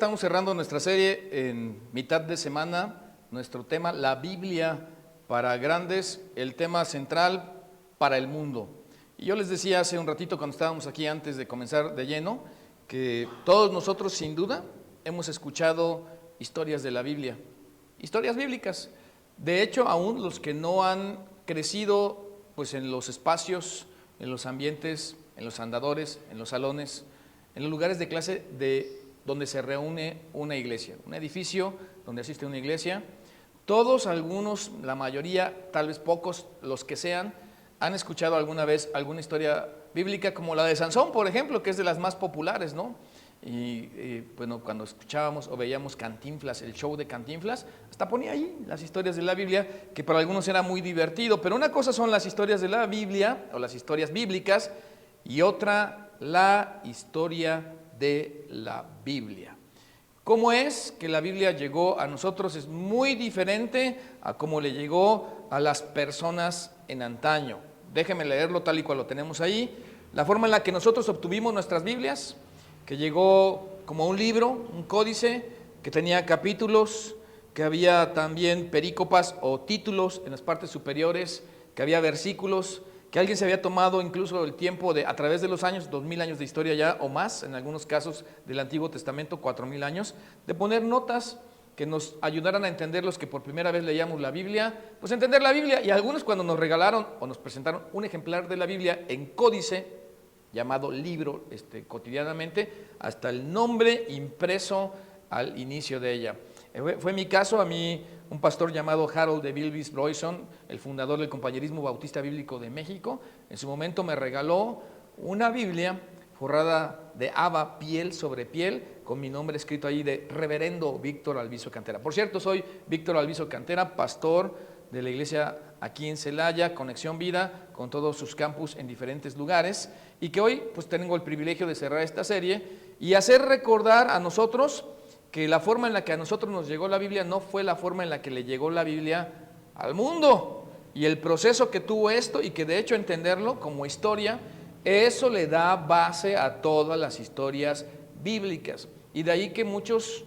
Estamos cerrando nuestra serie en mitad de semana, nuestro tema, la Biblia para grandes, el tema central para el mundo. Y yo les decía hace un ratito cuando estábamos aquí antes de comenzar de lleno, que todos nosotros sin duda hemos escuchado historias de la Biblia, historias bíblicas. De hecho, aún los que no han crecido pues en los espacios, en los ambientes, en los andadores, en los salones, en los lugares de clase donde se reúne una iglesia, un edificio donde asiste una iglesia. Todos, algunos, la mayoría, tal vez pocos, los que sean, han escuchado alguna vez alguna historia bíblica como la de Sansón, por ejemplo, que es de las más populares, ¿no? Y bueno, cuando escuchábamos o veíamos Cantinflas, el show de Cantinflas, hasta ponía ahí las historias de la Biblia, que para algunos era muy divertido, pero una cosa son las historias de la Biblia, o las historias bíblicas, y otra, la historia de la Biblia. ¿Cómo es que la Biblia llegó a nosotros? Es muy diferente a cómo le llegó a las personas en antaño. Déjenme leerlo tal y cual lo tenemos ahí. La forma en la que nosotros obtuvimos nuestras Biblias, que llegó como un libro, un códice, que tenía capítulos, que había también perícopas o títulos en las partes superiores, que había versículos, que alguien se había tomado incluso el tiempo de, a través de los años, 2000 años de historia ya o más, en algunos casos del Antiguo Testamento, 4000 años, de poner notas que nos ayudaran a entender los que por primera vez leíamos la Biblia, pues entender la Biblia. Y algunos cuando nos regalaron o nos presentaron un ejemplar de la Biblia en códice, llamado libro cotidianamente, hasta el nombre impreso al inicio de ella. Fue mi caso. A mí un pastor llamado Harold de Bilvis Broyson, el fundador del Compañerismo Bautista Bíblico de México, en su momento me regaló una Biblia forrada de haba, piel sobre piel, con mi nombre escrito ahí de Reverendo Víctor Alviso Cantera. Por cierto, soy Víctor Alviso Cantera, pastor de la iglesia aquí en Celaya, Conexión Vida, con todos sus campus en diferentes lugares, y que hoy pues tengo el privilegio de cerrar esta serie y hacer recordar a nosotros que la forma en la que a nosotros nos llegó la Biblia no fue la forma en la que le llegó la Biblia al mundo, y el proceso que tuvo esto, y que de hecho entenderlo como historia, eso le da base a todas las historias bíblicas. Y de ahí que muchos,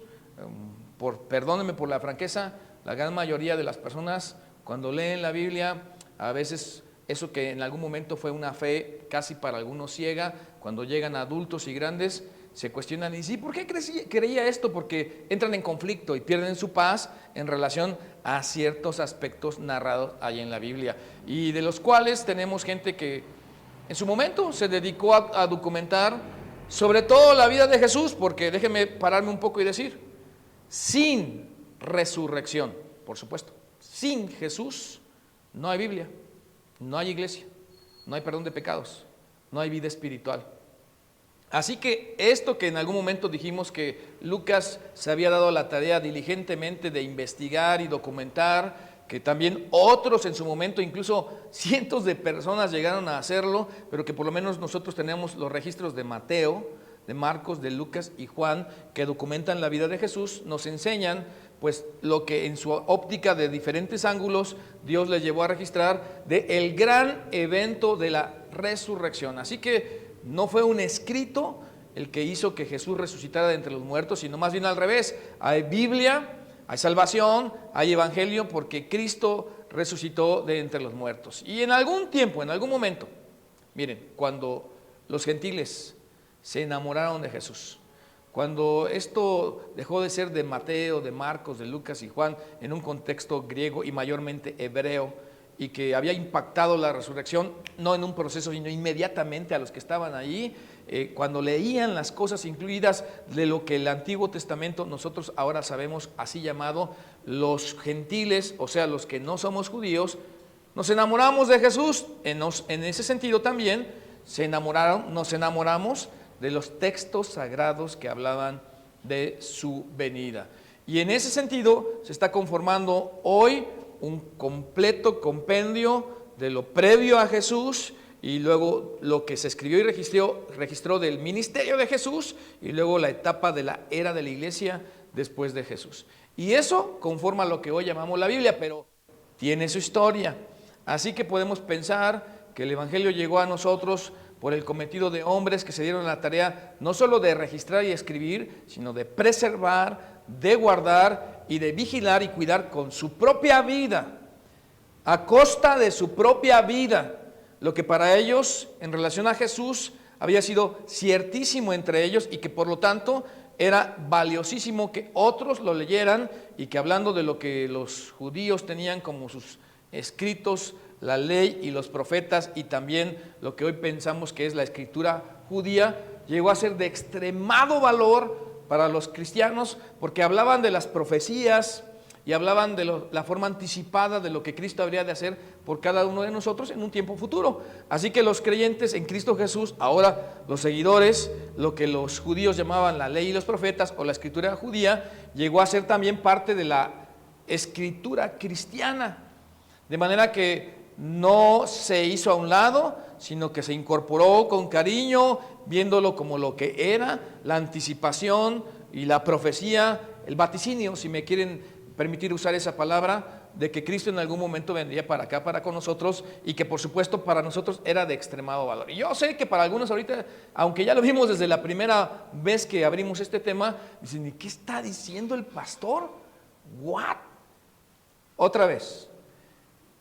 perdónenme por la franqueza, la gran mayoría de las personas cuando leen la Biblia, a veces eso que en algún momento fue una fe casi para algunos ciega, cuando llegan adultos y grandes, se cuestionan y sí, ¿por qué creía esto? Porque entran en conflicto y pierden su paz en relación a ciertos aspectos narrados ahí en la Biblia, y de los cuales tenemos gente que en su momento se dedicó a documentar sobre todo la vida de Jesús, porque déjenme pararme un poco y decir, sin resurrección, por supuesto, sin Jesús no hay Biblia, no hay iglesia, no hay perdón de pecados, no hay vida espiritual. Así que esto que en algún momento dijimos que Lucas se había dado la tarea diligentemente de investigar y documentar, que también otros en su momento, incluso cientos de personas llegaron a hacerlo, pero que por lo menos nosotros tenemos los registros de Mateo, de Marcos, de Lucas y Juan, que documentan la vida de Jesús, nos enseñan pues lo que en su óptica de diferentes ángulos Dios le llevó a registrar de el gran evento de la resurrección. Así que no fue un escrito el que hizo que Jesús resucitara de entre los muertos, sino más bien al revés. Hay Biblia, hay salvación, hay evangelio, porque Cristo resucitó de entre los muertos. Y en algún tiempo, en algún momento, miren, cuando los gentiles se enamoraron de Jesús, cuando esto dejó de ser de Mateo, de Marcos, de Lucas y Juan, en un contexto griego y mayormente hebreo, y que había impactado la resurrección, no en un proceso, sino inmediatamente a los que estaban ahí, cuando leían las cosas incluidas de lo que el Antiguo Testamento, nosotros ahora sabemos así llamado, los gentiles, o sea, los que no somos judíos, nos enamoramos de Jesús. En ese sentido también nos enamoramos de los textos sagrados que hablaban de su venida. Y en ese sentido se está conformando hoy un completo compendio de lo previo a Jesús, y luego lo que se escribió y registró del ministerio de Jesús, y luego la etapa de la era de la iglesia después de Jesús. Y eso conforma lo que hoy llamamos la Biblia, pero tiene su historia. Así que podemos pensar que el evangelio llegó a nosotros por el cometido de hombres que se dieron la tarea no solo de registrar y escribir, sino de preservar, de guardar y de vigilar y cuidar con su propia vida, a costa de su propia vida, lo que para ellos en relación a Jesús había sido ciertísimo entre ellos y que por lo tanto era valiosísimo que otros lo leyeran, y que hablando de lo que los judíos tenían como sus escritos, la ley y los profetas, y también lo que hoy pensamos que es la escritura judía, llegó a ser de extremado valor para los cristianos, porque hablaban de las profecías y hablaban de la forma anticipada de lo que Cristo habría de hacer por cada uno de nosotros en un tiempo futuro. Así que los creyentes en Cristo Jesús, ahora los seguidores, lo que los judíos llamaban la ley y los profetas o la escritura judía, llegó a ser también parte de la escritura cristiana, de manera que no se hizo a un lado, sino que se incorporó con cariño, viéndolo como lo que era, la anticipación y la profecía, el vaticinio, si me quieren permitir usar esa palabra, de que Cristo en algún momento vendría para acá, para con nosotros, y que por supuesto para nosotros era de extremado valor. Y yo sé que para algunos ahorita, aunque ya lo vimos desde la primera vez que abrimos este tema, dicen, ¿y qué está diciendo el pastor? ¿What? Otra vez,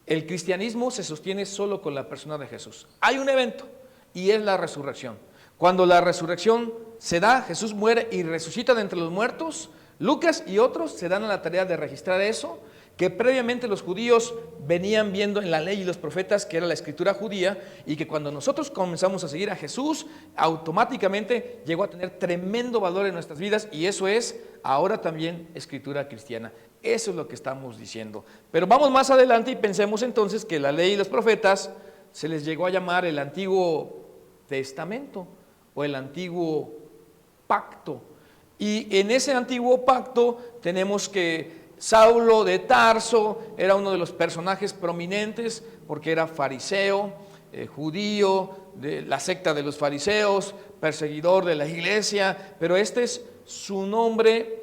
el cristianismo se sostiene solo con la persona de Jesús. Hay un evento y es la resurrección. Cuando la resurrección se da, Jesús muere y resucita de entre los muertos. Lucas y otros se dan a la tarea de registrar eso, que previamente los judíos venían viendo en la ley y los profetas, que era la escritura judía, y que cuando nosotros comenzamos a seguir a Jesús, automáticamente llegó a tener tremendo valor en nuestras vidas, y eso es ahora también escritura cristiana. Eso es lo que estamos diciendo. Pero vamos más adelante y pensemos entonces que la ley y los profetas se les llegó a llamar el Antiguo Testamento o el Antiguo Pacto. Y en ese Antiguo Pacto tenemos que Saulo de Tarso era uno de los personajes prominentes porque era fariseo, judío, de la secta de los fariseos, perseguidor de la iglesia, pero este es su nombre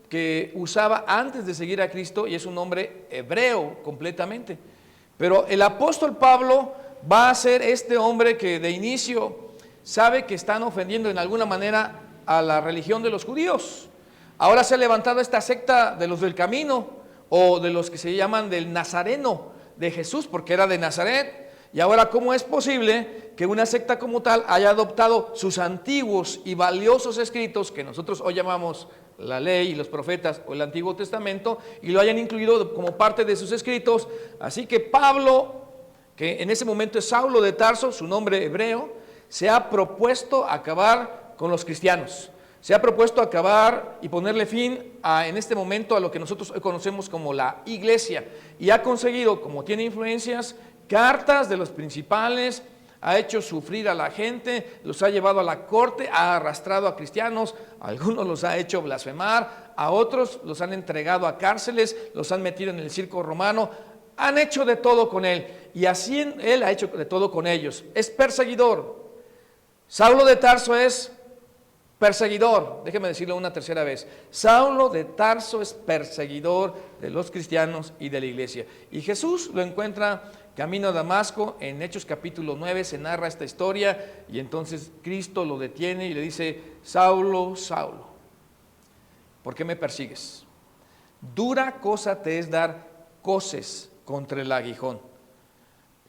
que usaba antes de seguir a Cristo y es un nombre hebreo completamente. Pero el apóstol Pablo va a ser este hombre que de inicio sabe que están ofendiendo en alguna manera a la religión de los judíos. Ahora se ha levantado esta secta de los del camino o de los que se llaman del nazareno de Jesús, porque era de Nazaret. Y ahora, ¿cómo es posible que una secta como tal haya adoptado sus antiguos y valiosos escritos, que nosotros hoy llamamos la ley y los profetas o el Antiguo Testamento, y lo hayan incluido como parte de sus escritos? Así que Pablo, que en ese momento es Saulo de Tarso, su nombre hebreo, se ha propuesto acabar con los cristianos. Se ha propuesto acabar y ponerle fin en este momento a lo que nosotros hoy conocemos como la iglesia, y ha conseguido, como tiene influencias, cartas de los principales, ha hecho sufrir a la gente, los ha llevado a la corte, ha arrastrado a cristianos, a algunos los ha hecho blasfemar, a otros los han entregado a cárceles, los han metido en el circo romano, han hecho de todo con él, y así él ha hecho de todo con ellos. Es perseguidor. Saulo de Tarso es perseguidor, déjeme decirlo una tercera vez. Saulo de Tarso es perseguidor de los cristianos y de la iglesia. Y Jesús lo encuentra camino a Damasco. En Hechos capítulo 9 se narra esta historia, y entonces Cristo lo detiene y le dice: Saulo, Saulo, ¿por qué me persigues? Dura cosa te es dar coces contra el aguijón.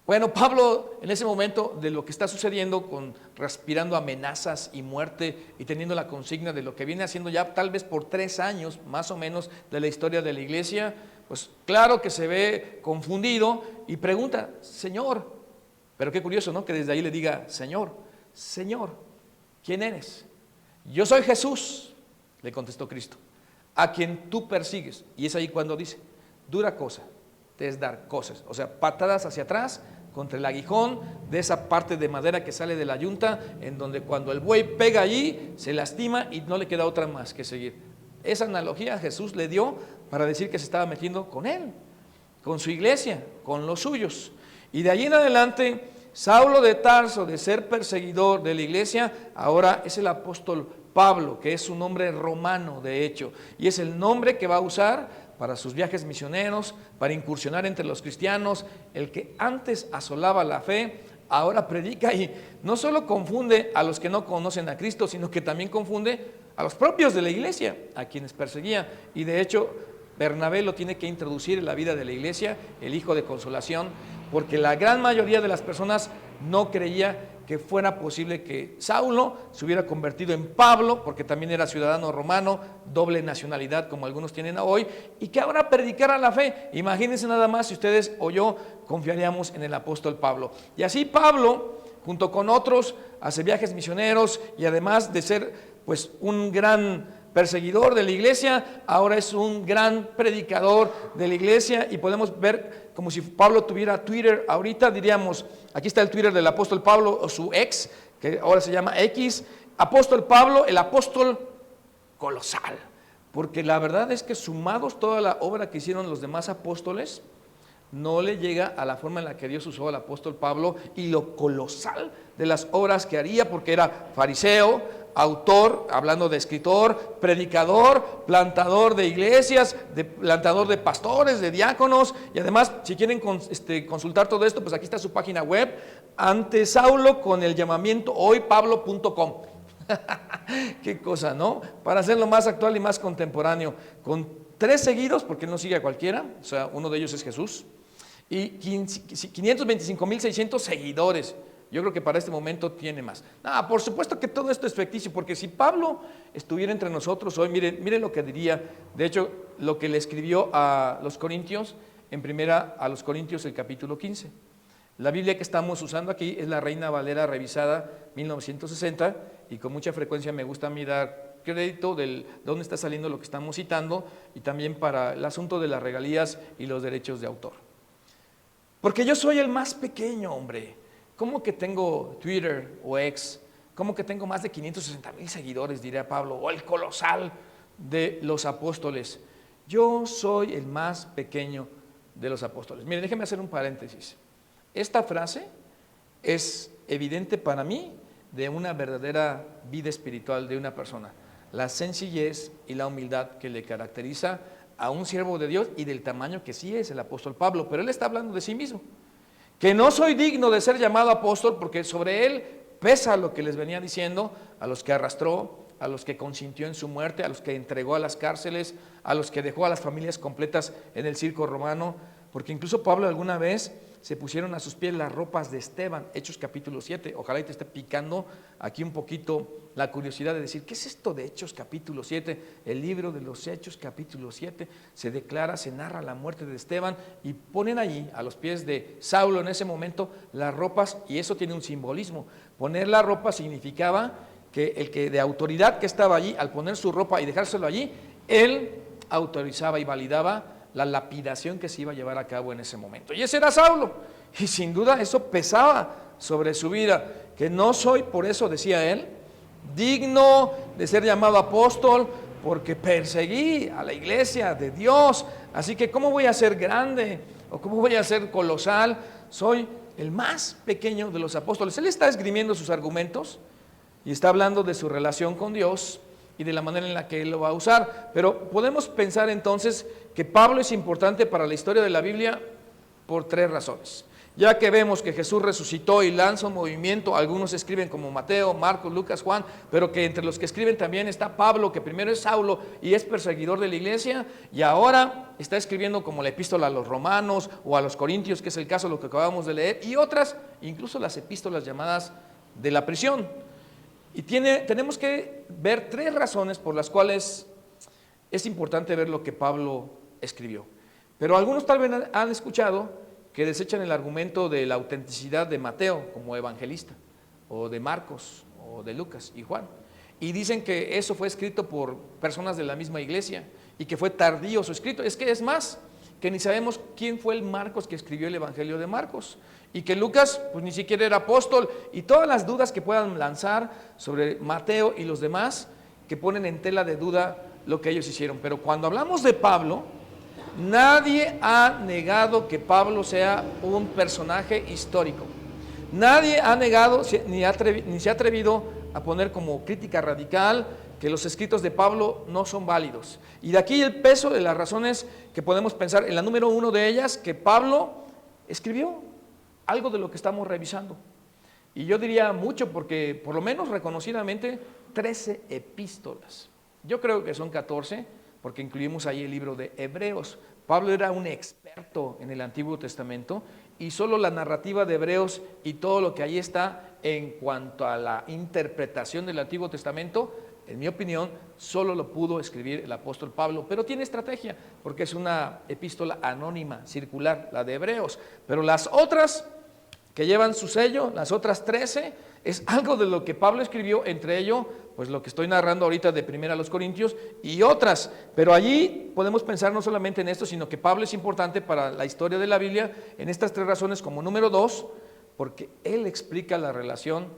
Bueno, Pablo en ese momento de lo que está sucediendo, respirando amenazas y muerte y teniendo la consigna de lo que viene haciendo ya tal vez por 3 años más o menos de la historia de la iglesia, pues claro que se ve confundido y pregunta: Señor, pero qué curioso, ¿no? Que desde ahí le diga: Señor, Señor, ¿quién eres? Yo soy Jesús, le contestó Cristo, a quien tú persigues. Y es ahí cuando dice: dura cosa te es dar cosas, o sea, patadas hacia atrás contra el aguijón de esa parte de madera que sale de la yunta, en donde cuando el buey pega allí se lastima y no le queda otra más que seguir. Esa analogía Jesús le dio para decir que se estaba metiendo con él, con su iglesia, con los suyos. Y de allí en adelante, Saulo de Tarso, de ser perseguidor de la iglesia, ahora es el apóstol Pablo, que es un nombre romano de hecho, y es el nombre que va a usar para sus viajes misioneros, para incursionar entre los cristianos. El que antes asolaba la fe, ahora predica y no solo confunde a los que no conocen a Cristo, sino que también confunde a los propios de la iglesia, a quienes perseguía. Y de hecho, Bernabé lo tiene que introducir en la vida de la iglesia, el hijo de consolación, porque la gran mayoría de las personas no creía que fuera posible que Saulo se hubiera convertido en Pablo, porque también era ciudadano romano, doble nacionalidad como algunos tienen hoy, y que ahora predicara la fe. Imagínense nada más si ustedes o yo confiaríamos en el apóstol Pablo. Y así Pablo, junto con otros, hace viajes misioneros y además de ser pues un gran perseguidor de la iglesia, ahora es un gran predicador de la iglesia, y podemos ver como si Pablo tuviera Twitter. Ahorita diríamos, aquí está el Twitter del apóstol Pablo, o su ex, que ahora se llama X, apóstol Pablo, el apóstol colosal, porque la verdad es que sumados toda la obra que hicieron los demás apóstoles, no le llega a la forma en la que Dios usó al apóstol Pablo y lo colosal de las obras que haría, porque era fariseo, autor, hablando de escritor, predicador, plantador de iglesias, plantador de pastores, de diáconos, y además, si quieren consultar todo esto, pues aquí está su página web, ante Saulo con el llamamiento hoypablo.com. Qué cosa, ¿no? Para hacerlo más actual y más contemporáneo, con 3 seguidos, porque no sigue a cualquiera, o sea, uno de ellos es Jesús, y 525,600 seguidores. Yo creo que para este momento tiene más. Por supuesto que todo esto es ficticio, porque si Pablo estuviera entre nosotros hoy, miren lo que diría. De hecho, lo que le escribió a los Corintios, en primera a los Corintios, el capítulo 15. La Biblia que estamos usando aquí es la Reina Valera revisada 1960, y con mucha frecuencia me gusta a mí dar crédito de dónde está saliendo lo que estamos citando, y también para el asunto de las regalías y los derechos de autor. Porque yo soy el más pequeño, hombre. ¿Cómo que tengo Twitter o X? ¿Cómo que tengo más de 560,000 seguidores, diría Pablo, o el colosal de los apóstoles? Yo soy el más pequeño de los apóstoles. Miren, déjenme hacer un paréntesis. Esta frase es evidente para mí de una verdadera vida espiritual de una persona. La sencillez y la humildad que le caracteriza a un siervo de Dios, y del tamaño que sí es el apóstol Pablo, pero él está hablando de sí mismo. Que no soy digno de ser llamado apóstol, porque sobre él pesa lo que les venía diciendo, a los que arrastró, a los que consintió en su muerte, a los que entregó a las cárceles, a los que dejó a las familias completas en el circo romano, porque incluso Pablo alguna vez se pusieron a sus pies las ropas de Esteban, Hechos capítulo 7, ojalá y te esté picando aquí un poquito la curiosidad de decir, ¿qué es esto de Hechos capítulo 7? El libro de los Hechos capítulo 7 se declara, se narra la muerte de Esteban, y ponen allí a los pies de Saulo en ese momento las ropas, y eso tiene un simbolismo. Poner la ropa significaba que el que de autoridad que estaba allí, al poner su ropa y dejárselo allí, él autorizaba y validaba la lapidación que se iba a llevar a cabo en ese momento. Y ese era Saulo, y sin duda eso pesaba sobre su vida, que no soy, por eso decía él, digno de ser llamado apóstol, porque perseguí a la iglesia de Dios, así que ¿cómo voy a ser grande? ¿O cómo voy a ser colosal? Soy el más pequeño de los apóstoles. Él está esgrimiendo sus argumentos y está hablando de su relación con Dios y de la manera en la que él lo va a usar. Pero podemos pensar entonces que Pablo es importante para la historia de la Biblia por 3 razones. Ya que vemos que Jesús resucitó y lanza un movimiento, algunos escriben como Mateo, Marcos, Lucas, Juan, pero que entre los que escriben también está Pablo, que primero es Saulo y es perseguidor de la iglesia, y ahora está escribiendo como la epístola a los romanos o a los corintios, que es el caso de lo que acabamos de leer, y otras, incluso las epístolas llamadas de la prisión. Y tenemos que ver 3 razones por las cuales es importante ver lo que Pablo escribió. Pero algunos tal vez han escuchado que desechan el argumento de la autenticidad de Mateo como evangelista, o de Marcos, o de Lucas y Juan, y dicen que eso fue escrito por personas de la misma iglesia y que fue tardío su escrito. Es que es más, que ni sabemos quién fue el Marcos que escribió el evangelio de Marcos, y que Lucas pues ni siquiera era apóstol, y todas las dudas que puedan lanzar sobre Mateo y los demás, que ponen en tela de duda lo que ellos hicieron. Pero cuando hablamos de Pablo, nadie ha negado que Pablo sea un personaje histórico. Nadie ha negado ni se ha atrevido a poner como crítica radical que los escritos de Pablo no son válidos. Y de aquí el peso de las razones que podemos pensar. En la número 1 de ellas, que Pablo escribió algo de lo que estamos revisando. Y yo diría mucho porque por lo menos reconocidamente 13 epístolas. Yo creo que son 14 porque incluimos ahí el libro de Hebreos. Pablo era un experto en el Antiguo Testamento y solo la narrativa de Hebreos y todo lo que ahí está en cuanto a la interpretación del Antiguo Testamento, en mi opinión, solo lo pudo escribir el apóstol Pablo, pero tiene estrategia porque es una epístola anónima, circular, la de Hebreos, pero las otras que llevan su sello, las otras 13, es algo de lo que Pablo escribió, entre ello, pues lo que estoy narrando ahorita de 1 Corintios y otras, pero allí podemos pensar no solamente en esto, sino que Pablo es importante para la historia de la Biblia en estas 3 razones, como número 2, porque él explica la relación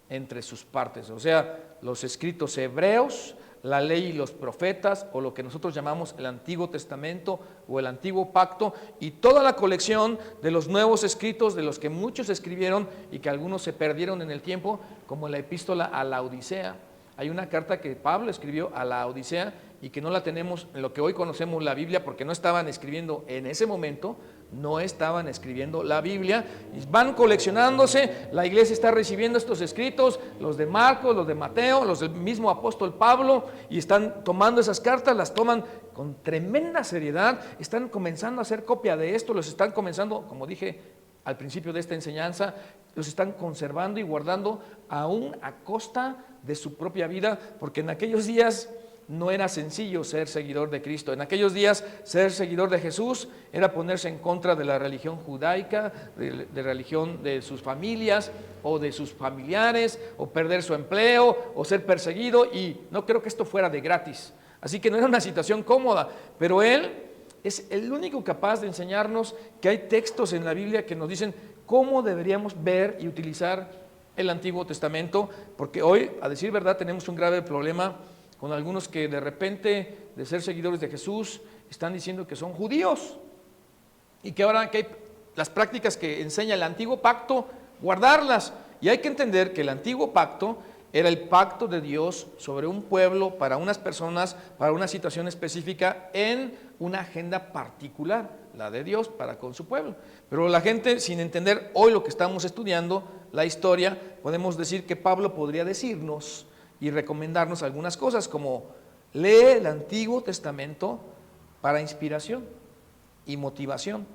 entre sus partes, o sea, los escritos hebreos, la ley y los profetas, o lo que nosotros llamamos el Antiguo Testamento o el Antiguo Pacto, y toda la colección de los nuevos escritos, de los que muchos escribieron y que algunos se perdieron en el tiempo, como la epístola a la Odisea. Hay una carta que Pablo escribió a la Odisea y que no la tenemos en lo que hoy conocemos la Biblia, porque no estaban escribiendo en ese momento, no estaban escribiendo la Biblia, y van coleccionándose. La iglesia está recibiendo estos escritos, los de Marcos, los de Mateo, los del mismo apóstol Pablo, y están tomando esas cartas, las toman con tremenda seriedad, están comenzando a hacer copia de esto, los están comenzando, como dije al principio de esta enseñanza, los están conservando y guardando aún a costa de su propia vida, porque en aquellos días no era sencillo ser seguidor de Cristo. En aquellos días ser seguidor de Jesús era ponerse en contra de la religión judaica, de religión de sus familias o de sus familiares, o perder su empleo o ser perseguido, y no creo que esto fuera de gratis. Así que no era una situación cómoda, pero él es el único capaz de enseñarnos que hay textos en la Biblia que nos dicen cómo deberíamos ver y utilizar el Antiguo Testamento, porque hoy, a decir verdad, tenemos un grave problema con algunos que de repente, de ser seguidores de Jesús, están diciendo que son judíos y que ahora que hay las prácticas que enseña el Antiguo Pacto, guardarlas. Y hay que entender que el Antiguo Pacto era el pacto de Dios sobre un pueblo, para unas personas, para una situación específica, en una agenda particular, la de Dios para con su pueblo. Pero la gente, sin entender hoy lo que estamos estudiando, la historia, podemos decir que Pablo podría decirnos y recomendarnos algunas cosas, como lee el Antiguo Testamento para inspiración y motivación,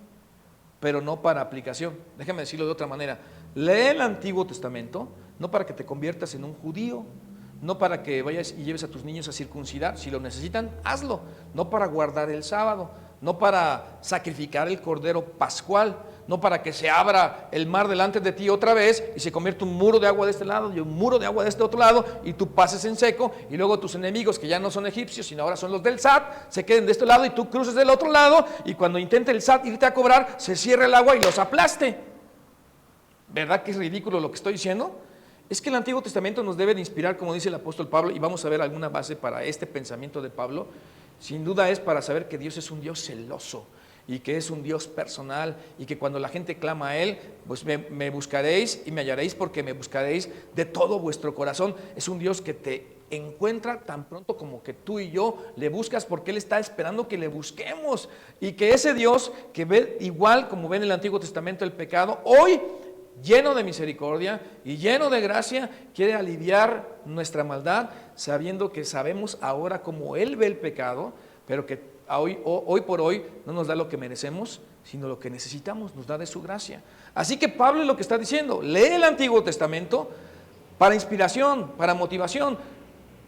pero no para aplicación. Déjame decirlo de otra manera: lee el Antiguo Testamento no para que te conviertas en un judío, no para que vayas y lleves a tus niños a circuncidar, si lo necesitan, hazlo, no para guardar el sábado, no para sacrificar el cordero pascual, no para que se abra el mar delante de ti otra vez y se convierta un muro de agua de este lado y un muro de agua de este otro lado y tú pases en seco, y luego tus enemigos, que ya no son egipcios sino ahora son los del SAT, se queden de este lado y tú cruces del otro lado, y cuando intente el SAT irte a cobrar, se cierre el agua y los aplaste. ¿Verdad que es ridículo lo que estoy diciendo? Es que el Antiguo Testamento nos debe de inspirar, como dice el apóstol Pablo, y vamos a ver alguna base para este pensamiento de Pablo. Sin duda es para saber que Dios es un Dios celoso y que es un Dios personal, y que cuando la gente clama a Él, pues me buscaréis y me hallaréis, porque me buscaréis de todo vuestro corazón. Es un Dios que te encuentra tan pronto como que tú y yo le buscas, porque Él está esperando que le busquemos, y que ese Dios que ve igual como ve en el Antiguo Testamento el pecado, hoy lleno de misericordia y lleno de gracia, quiere aliviar nuestra maldad, sabiendo que sabemos ahora cómo Él ve el pecado, pero que hoy por hoy no nos da lo que merecemos, sino lo que necesitamos, nos da de su gracia. Así que Pablo es lo que está diciendo: lee el Antiguo Testamento para inspiración, para motivación,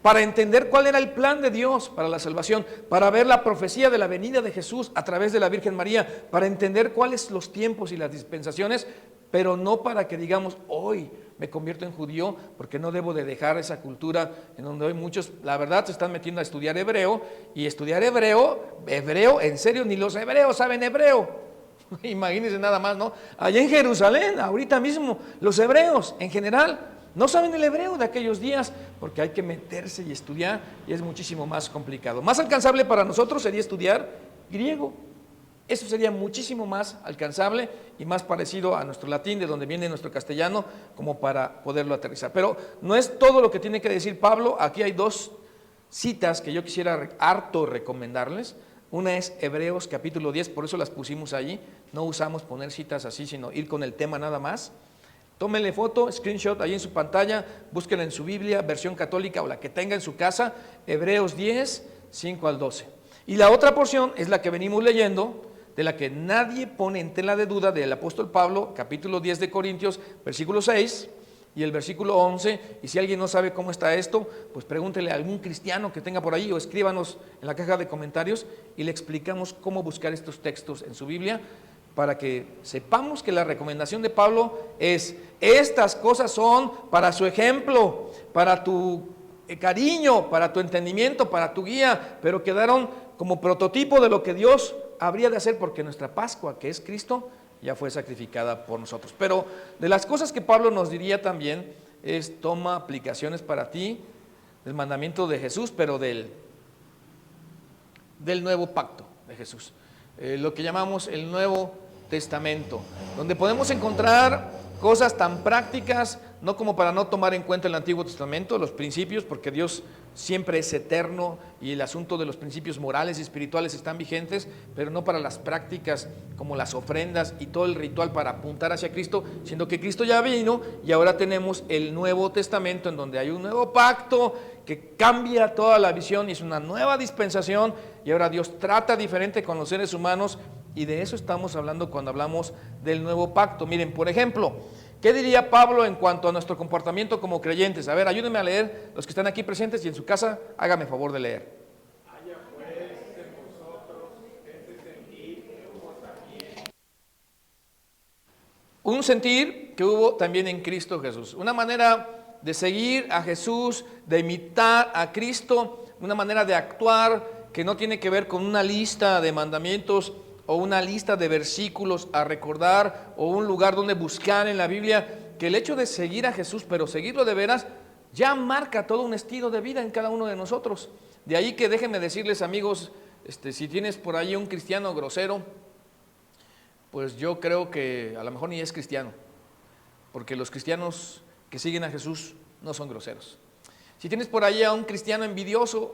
para entender cuál era el plan de Dios para la salvación, para ver la profecía de la venida de Jesús a través de la Virgen María, para entender cuáles los tiempos y las dispensaciones, pero no para que digamos hoy me convierto en judío, porque no debo de dejar esa cultura en donde hoy muchos, la verdad, se están metiendo a estudiar hebreo, y estudiar hebreo, en serio, ni los hebreos saben hebreo. Imagínense nada más, ¿no? Allá en Jerusalén, ahorita mismo, los hebreos en general no saben el hebreo de aquellos días, porque hay que meterse y estudiar, y es muchísimo más complicado. Más alcanzable para nosotros sería estudiar griego. Eso sería muchísimo más alcanzable y más parecido a nuestro latín, de donde viene nuestro castellano, como para poderlo aterrizar. Pero no es todo lo que tiene que decir Pablo. Aquí hay 2 citas que yo quisiera harto recomendarles. Una es Hebreos capítulo 10, por eso las pusimos allí. No usamos poner citas así, sino ir con el tema nada más. Tómenle foto, screenshot ahí en su pantalla, búsquenla en su Biblia, versión católica o la que tenga en su casa, Hebreos 10, 5 al 12. Y la otra porción es la que venimos leyendo, de la que nadie pone en tela de duda, del apóstol Pablo, capítulo 10 de Corintios, versículo 6 y el versículo 11. Y si alguien no sabe cómo está esto, pues pregúntele a algún cristiano que tenga por ahí o escríbanos en la caja de comentarios y le explicamos cómo buscar estos textos en su Biblia, para que sepamos que la recomendación de Pablo es: estas cosas son para su ejemplo, para tu cariño, para tu entendimiento, para tu guía, pero quedaron como prototipo de lo que Dios habría de hacer, porque nuestra Pascua, que es Cristo, ya fue sacrificada por nosotros. Pero de las cosas que Pablo nos diría también es: toma aplicaciones para ti del mandamiento de Jesús, pero del nuevo pacto de Jesús, lo que llamamos el Nuevo Testamento, donde podemos encontrar cosas tan prácticas, no como para no tomar en cuenta el Antiguo Testamento, los principios, porque Dios siempre es eterno y el asunto de los principios morales y espirituales están vigentes, pero no para las prácticas como las ofrendas y todo el ritual para apuntar hacia Cristo, siendo que Cristo ya vino y ahora tenemos el Nuevo Testamento, en donde hay un nuevo pacto que cambia toda la visión y es una nueva dispensación, y ahora Dios trata diferente con los seres humanos. Y de eso estamos hablando cuando hablamos del nuevo pacto. Miren, por ejemplo, ¿qué diría Pablo en cuanto a nuestro comportamiento como creyentes? A ver, ayúdenme a leer, los que están aquí presentes, y en su casa, hágame favor de leer. Haya pues en vosotros este sentir que hubo también. Un sentir que hubo también en Cristo Jesús. Una manera de seguir a Jesús, de imitar a Cristo, una manera de actuar que no tiene que ver con una lista de mandamientos o una lista de versículos a recordar o un lugar donde buscar en la Biblia, que el hecho de seguir a Jesús, pero seguirlo de veras, ya marca todo un estilo de vida en cada uno de nosotros. De ahí que déjenme decirles, amigos, si tienes por ahí un cristiano grosero, pues yo creo que a lo mejor ni es cristiano, porque los cristianos que siguen a Jesús no son groseros. Si tienes por ahí a un cristiano envidioso,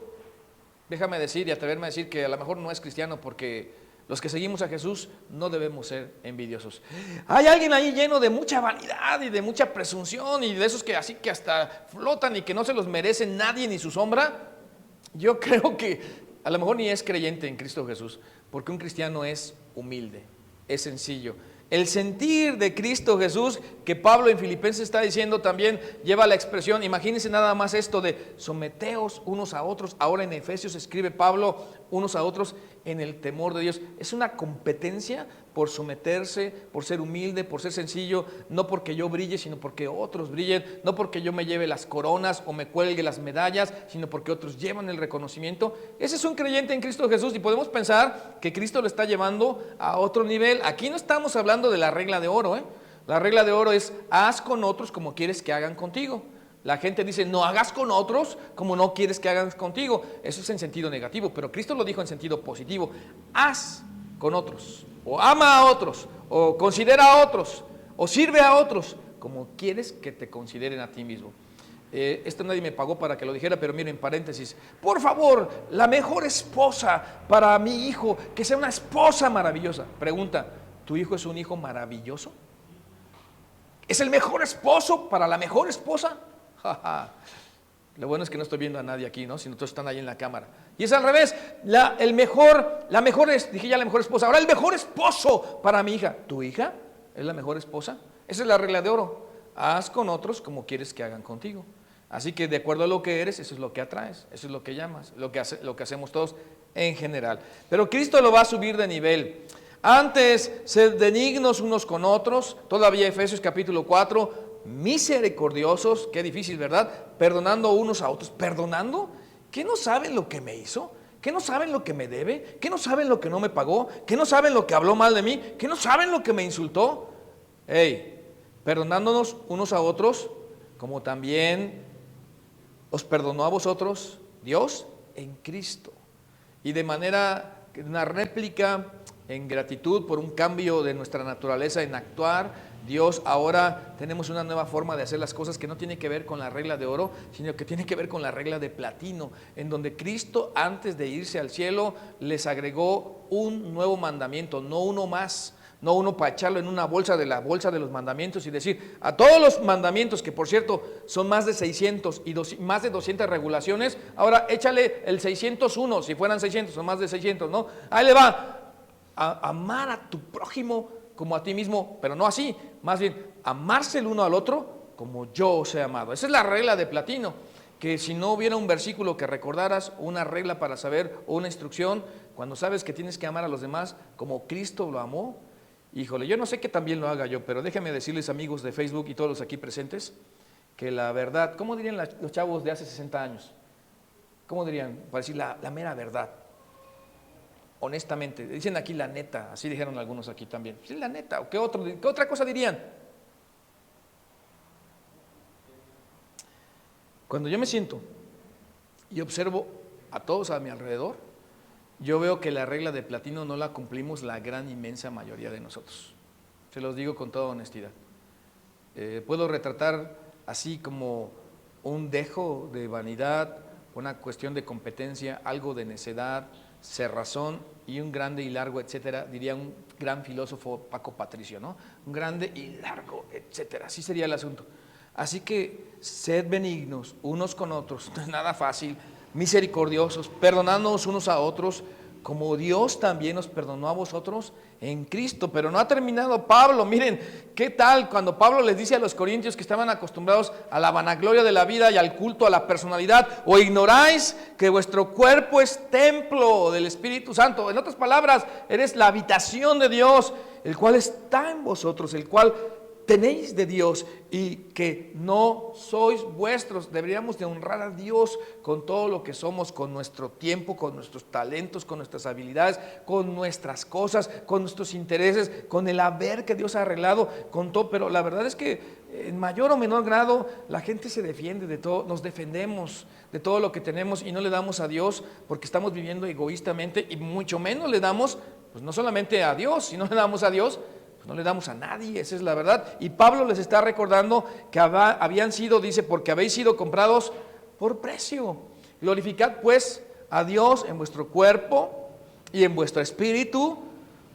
déjame decir y atreverme a decir que a lo mejor no es cristiano, porque los que seguimos a Jesús no debemos ser envidiosos. Hay alguien ahí lleno de mucha vanidad y de mucha presunción y de esos que así que hasta flotan y que no se los merece nadie ni su sombra. Yo creo que a lo mejor ni es creyente en Cristo Jesús, porque un cristiano es humilde, es sencillo. El sentir de Cristo Jesús, que Pablo en Filipenses está diciendo también, lleva la expresión, imagínense nada más esto de someteos unos a otros. Ahora en Efesios escribe Pablo, unos a otros en el temor de Dios. Es una competencia por someterse, por ser humilde, por ser sencillo, no porque yo brille, sino porque otros brillen, no porque yo me lleve las coronas o me cuelgue las medallas, sino porque otros llevan el reconocimiento. Ese es un creyente en Cristo Jesús, y podemos pensar que Cristo lo está llevando a otro nivel. Aquí no estamos hablando de la regla de oro, La regla de oro es: haz con otros como quieres que hagan contigo. La gente dice: no hagas con otros como no quieres que hagan contigo. Eso es en sentido negativo, pero Cristo lo dijo en sentido positivo. Haz con otros, o ama a otros, o considera a otros, o sirve a otros como quieres que te consideren a ti mismo. Esto nadie me pagó para que lo dijera, pero miren, paréntesis, por favor, la mejor esposa para mi hijo, que sea una esposa maravillosa. Pregunta: ¿tu hijo es un hijo maravilloso? ¿Es el mejor esposo para la mejor esposa? Lo bueno es que no estoy viendo a nadie aquí, ¿no? Sino todos están ahí en la cámara. Y es al revés, la mejor esposa. Ahora el mejor esposo para mi hija. ¿Tu hija es la mejor esposa? Esa es la regla de oro. Haz con otros como quieres que hagan contigo. Así que de acuerdo a lo que eres, eso es lo que atraes, eso es lo que llamas, lo que hacemos todos en general. Pero Cristo lo va a subir de nivel. Antes, sed benignos unos con otros, todavía Efesios capítulo 4, misericordiosos, qué difícil, ¿verdad? Perdonando unos a otros. ¿Perdonando? ¿Qué no saben lo que me hizo? ¿Qué no saben lo que me debe? ¿Qué no saben lo que no me pagó? ¿Qué no saben lo que habló mal de mí? ¿Qué no saben lo que me insultó? Perdonándonos unos a otros, como también os perdonó a vosotros Dios en Cristo. Y de manera, una réplica en gratitud por un cambio de nuestra naturaleza en actuar, Dios ahora tenemos una nueva forma de hacer las cosas que no tiene que ver con la regla de oro, sino que tiene que ver con la regla de platino, en donde Cristo, antes de irse al cielo, les agregó un nuevo mandamiento, no uno más, no uno para echarlo en una bolsa de la bolsa de los mandamientos y decir, a todos los mandamientos, que por cierto son más de 600 y más de 200 regulaciones, ahora échale el 601, si fueran 600 son más de 600, ¿no? Ahí le va, a amar a tu prójimo como a ti mismo, pero no así, más bien amarse el uno al otro como yo os he amado. Esa es la regla de platino, que si no hubiera un versículo que recordaras, una regla para saber, o una instrucción, cuando sabes que tienes que amar a los demás como Cristo lo amó, híjole, yo no sé que también lo haga yo, pero déjenme decirles, amigos de Facebook y todos los aquí presentes, que la verdad, ¿cómo dirían los chavos de hace 60 años? ¿Cómo dirían? Para decir la mera verdad. Honestamente, dicen aquí la neta, así dijeron algunos aquí también. Sí, la neta, ¿o qué otra cosa dirían? Cuando yo me siento y observo a todos a mi alrededor, yo veo que la regla de platino no la cumplimos la gran inmensa mayoría de nosotros. Se los digo con toda honestidad. Puedo retratar así como un dejo de vanidad, una cuestión de competencia, algo de necedad, cerrazón y un grande y largo, etcétera, diría un gran filósofo Paco Patricio, ¿no? Un grande y largo, etcétera, así sería el asunto. Así que sed benignos unos con otros, no es nada fácil, misericordiosos, perdonándonos unos a otros, como Dios también nos perdonó a vosotros en Cristo. Pero no ha terminado Pablo. Miren, ¿qué tal cuando Pablo les dice a los corintios que estaban acostumbrados a la vanagloria de la vida y al culto a la personalidad? ¿O ignoráis que vuestro cuerpo es templo del Espíritu Santo? En otras palabras, eres la habitación de Dios, el cual está en vosotros, el cual tenéis de Dios y que no sois vuestros. Deberíamos de honrar a Dios con todo lo que somos, con nuestro tiempo, con nuestros talentos, con nuestras habilidades, con nuestras cosas, con nuestros intereses, con el haber que Dios ha arreglado, con todo. Pero la verdad es que en mayor o menor grado la gente se defiende de todo, nos defendemos de todo lo que tenemos y no le damos a Dios porque estamos viviendo egoístamente, y mucho menos le damos, pues no solamente a Dios, si no le damos a Dios, no le damos a nadie, esa es la verdad. Y Pablo les está recordando que habían sido, dice, porque habéis sido comprados por precio. Glorificad pues a Dios en vuestro cuerpo y en vuestro espíritu,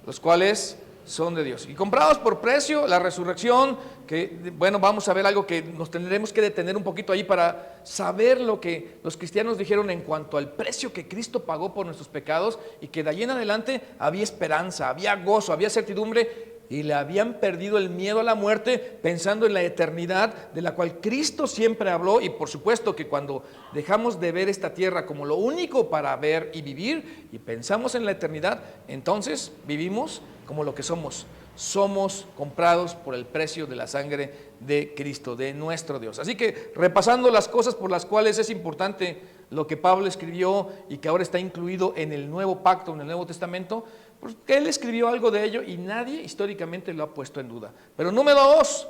los cuales son de Dios. Y comprados por precio, la resurrección, que bueno, vamos a ver algo que nos tendremos que detener un poquito ahí para saber lo que los cristianos dijeron en cuanto al precio que Cristo pagó por nuestros pecados, y que de allí en adelante había esperanza, había gozo, había certidumbre, y le habían perdido el miedo a la muerte pensando en la eternidad de la cual Cristo siempre habló. Y por supuesto que cuando dejamos de ver esta tierra como lo único para ver y vivir y pensamos en la eternidad, entonces vivimos como lo que somos. Somos comprados por el precio de la sangre de Cristo, de nuestro Dios. Así que repasando las cosas por las cuales es importante lo que Pablo escribió y que ahora está incluido en el Nuevo Pacto, en el Nuevo Testamento, porque él escribió algo de ello y nadie históricamente lo ha puesto en duda. Pero número 2,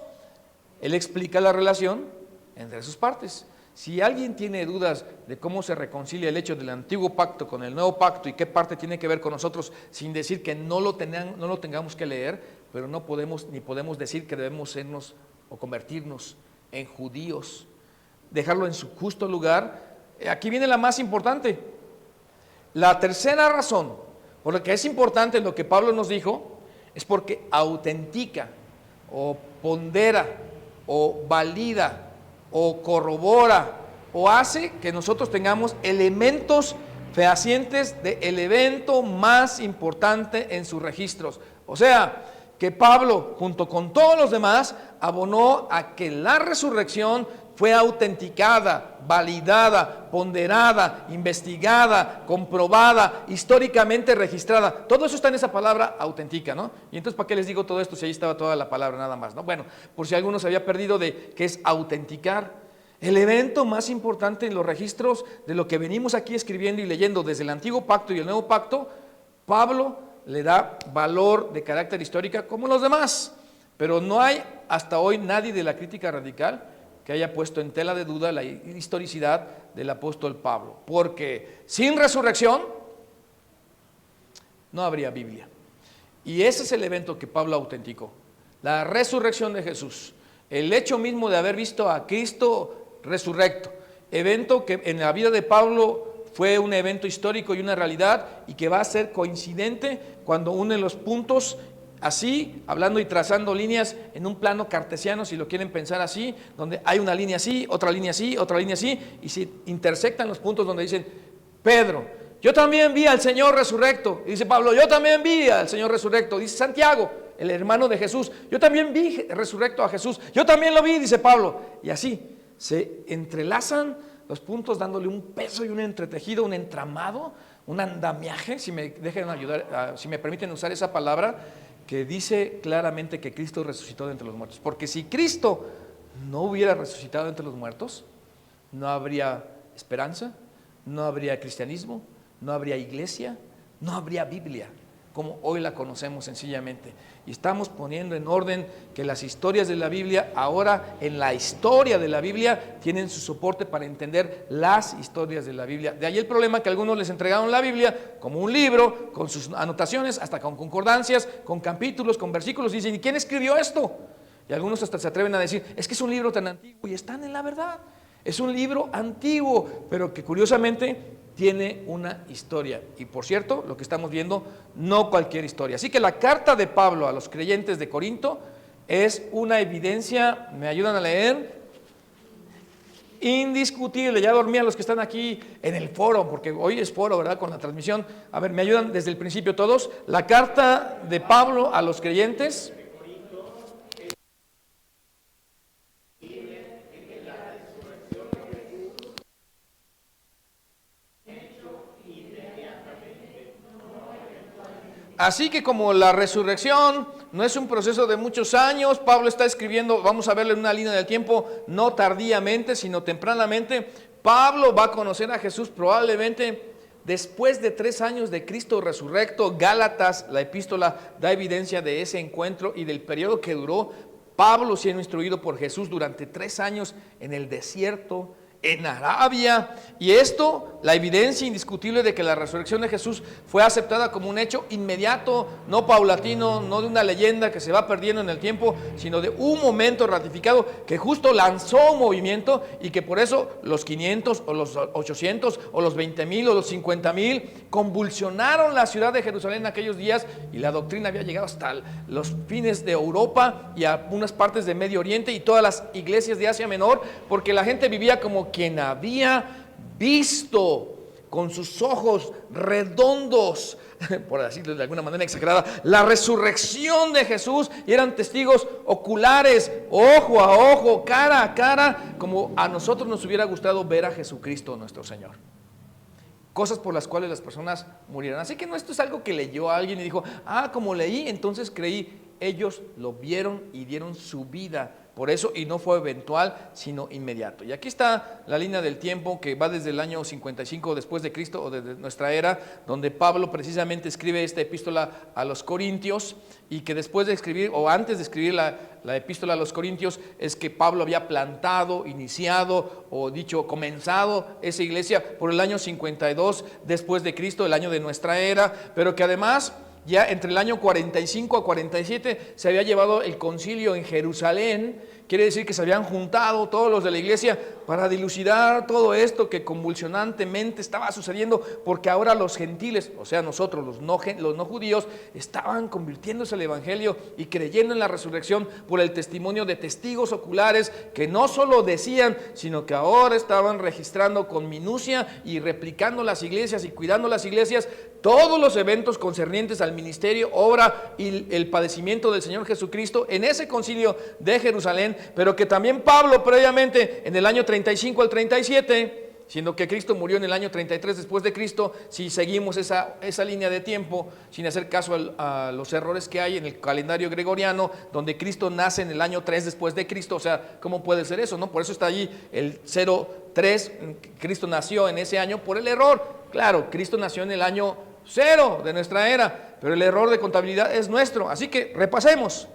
él explica la relación entre sus partes. Si alguien tiene dudas de cómo se reconcilia el hecho del antiguo pacto con el nuevo pacto y qué parte tiene que ver con nosotros, sin decir que no lo tengamos que leer, pero no podemos ni podemos decir que debemos sernos o convertirnos en judíos, dejarlo en su justo lugar. Aquí viene la más importante. La tercera razón por la que es importante lo que Pablo nos dijo es porque autentica o pondera o valida o corrobora o hace que nosotros tengamos elementos fehacientes del evento más importante en sus registros. O sea, que Pablo, junto con todos los demás, abonó a que la resurrección fue autenticada, validada, ponderada, investigada, comprobada, históricamente registrada. Todo eso está en esa palabra auténtica, ¿no? Y entonces, ¿para qué les digo todo esto si ahí estaba toda la palabra nada más, ¿no? Bueno, por si alguno se había perdido de qué es autenticar. El evento más importante en los registros de lo que venimos aquí escribiendo y leyendo desde el Antiguo Pacto y el Nuevo Pacto, Pablo le da valor de carácter histórico como los demás. Pero no hay hasta hoy nadie de la crítica radical que haya puesto en tela de duda la historicidad del apóstol Pablo, porque sin resurrección no habría Biblia. Y ese es el evento que Pablo autenticó, la resurrección de Jesús, el hecho mismo de haber visto a Cristo resurrecto, evento que en la vida de Pablo fue un evento histórico y una realidad, y que va a ser coincidente cuando une los puntos así, hablando y trazando líneas en un plano cartesiano, si lo quieren pensar así, donde hay una línea así, otra línea así, otra línea así, y se intersectan los puntos donde dicen, Pedro, yo también vi al Señor resurrecto. Y dice Pablo, yo también vi al Señor resurrecto. Dice Santiago, el hermano de Jesús, yo también vi resurrecto a Jesús. Yo también lo vi, dice Pablo. Y así se entrelazan los puntos dándole un peso y un entretejido, un entramado, un andamiaje, si me dejan ayudar, si me permiten usar esa palabra, que dice claramente que Cristo resucitó de entre los muertos. Porque si Cristo no hubiera resucitado de entre los muertos, no habría esperanza, no habría cristianismo, no habría iglesia, no habría Biblia, como hoy la conocemos sencillamente. Y estamos poniendo en orden que las historias de la Biblia, ahora en la historia de la Biblia, tienen su soporte para entender las historias de la Biblia. De ahí el problema que algunos les entregaron la Biblia como un libro, con sus anotaciones, hasta con concordancias, con capítulos, con versículos, y dicen, ¿y quién escribió esto? Y algunos hasta se atreven a decir, es que es un libro tan antiguo, y están en la verdad. Es un libro antiguo, pero que curiosamente tiene una historia. Y por cierto, lo que estamos viendo, no cualquier historia. Así que la carta de Pablo a los creyentes de Corinto es una evidencia, ¿me ayudan a leer? Indiscutible. Ya dormían los que están aquí en el foro, porque hoy es foro, ¿verdad? Con la transmisión. A ver, ¿me ayudan desde el principio todos? La carta de Pablo a los creyentes. Así que como la resurrección no es un proceso de muchos años, Pablo está escribiendo, vamos a verle en una línea del tiempo, no tardíamente, sino tempranamente. Pablo va a conocer a Jesús probablemente después de 3 años de Cristo resurrecto. Gálatas, la epístola, da evidencia de ese encuentro y del periodo que duró Pablo siendo instruido por Jesús durante 3 años en el desierto, en Arabia. Y esto, la evidencia indiscutible de que la resurrección de Jesús fue aceptada como un hecho inmediato, no paulatino, no de una leyenda que se va perdiendo en el tiempo, sino de un momento ratificado que justo lanzó un movimiento, y que por eso los 500 o los 800 o los 20,000 o los 50,000 convulsionaron la ciudad de Jerusalén en aquellos días, y la doctrina había llegado hasta los fines de Europa y a unas partes de Medio Oriente y todas las iglesias de Asia Menor, porque la gente vivía como quien había visto con sus ojos redondos, por decirlo de alguna manera exagerada, la resurrección de Jesús, y eran testigos oculares, ojo a ojo, cara a cara, como a nosotros nos hubiera gustado ver a Jesucristo nuestro Señor. Cosas por las cuales las personas murieron. Así que no, esto es algo que leyó a alguien y dijo, como leí, entonces creí. Ellos lo vieron y dieron su vida por eso, y no fue eventual, sino inmediato. Y aquí está la línea del tiempo que va desde el año 55 después de Cristo, o desde nuestra era, donde Pablo precisamente escribe esta epístola a los Corintios, y que después de escribir, o antes de escribir la epístola a los Corintios, es que Pablo había plantado, iniciado, o dicho, comenzado esa iglesia por el año 52 después de Cristo, el año de nuestra era, pero que además ya entre el año 45 a 47 se había llevado el concilio en Jerusalén. Quiere decir que se habían juntado todos los de la iglesia para dilucidar todo esto que convulsionantemente estaba sucediendo, porque ahora los gentiles, o sea nosotros los no judíos, estaban convirtiéndose al evangelio y creyendo en la resurrección por el testimonio de testigos oculares que no solo decían, sino que ahora estaban registrando con minucia y replicando las iglesias y cuidando las iglesias todos los eventos concernientes al ministerio, obra y el padecimiento del Señor Jesucristo en ese concilio de Jerusalén. Pero que también Pablo previamente en el año 35 al 37, siendo que Cristo murió en el año 33 después de Cristo, si seguimos esa línea de tiempo, sin hacer caso a los errores que hay en el calendario gregoriano, donde Cristo nace en el año 3 después de Cristo. O sea, ¿cómo puede ser eso, no? Por eso está allí el 03, Cristo nació en ese año por el error. Claro, Cristo nació en el año 0 de nuestra era, pero el error de contabilidad es nuestro. Así que repasemos.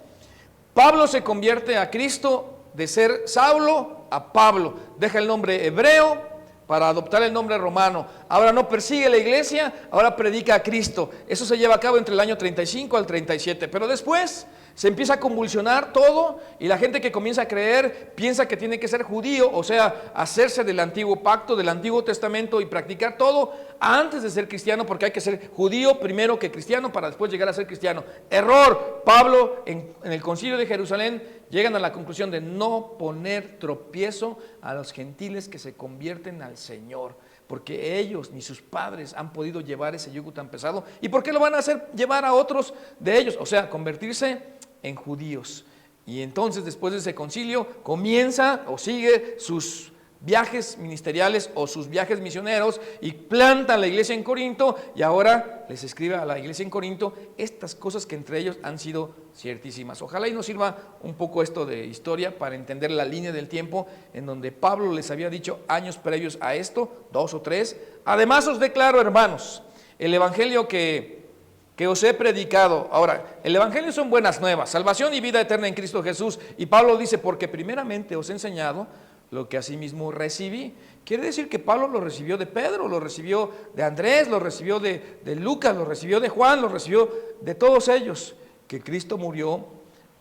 Pablo se convierte a Cristo de ser Saulo a Pablo, deja el nombre hebreo para adoptar el nombre romano. Ahora no persigue la iglesia, ahora predica a Cristo. Eso se lleva a cabo entre el año 35 al 37. Pero después se empieza a convulsionar todo y la gente que comienza a creer piensa que tiene que ser judío, o sea, hacerse del antiguo pacto, del antiguo testamento y practicar todo antes de ser cristiano, porque hay que ser judío primero que cristiano para después llegar a ser cristiano. Error. Pablo en el concilio de Jerusalén llegan a la conclusión de no poner tropiezo a los gentiles que se convierten al Señor, porque ellos ni sus padres han podido llevar ese yugo tan pesado. ¿Y por qué lo van a hacer llevar a otros de ellos? O sea, convertirse en judíos. Y entonces después de ese concilio comienza o sigue sus viajes ministeriales o sus viajes misioneros y planta la iglesia en Corinto, y ahora les escribe a la iglesia en Corinto estas cosas que entre ellos han sido ciertísimas. Ojalá y nos sirva un poco esto de historia para entender la línea del tiempo en donde Pablo les había dicho años previos a esto, 2 o 3. Además os declaro, hermanos, el evangelio que os he predicado. Ahora, el evangelio son buenas nuevas, salvación y vida eterna en Cristo Jesús. Y Pablo dice, porque primeramente os he enseñado lo que asimismo recibí. Quiere decir que Pablo lo recibió de Pedro, lo recibió de Andrés, lo recibió de Lucas, lo recibió de Juan, lo recibió de todos ellos, que Cristo murió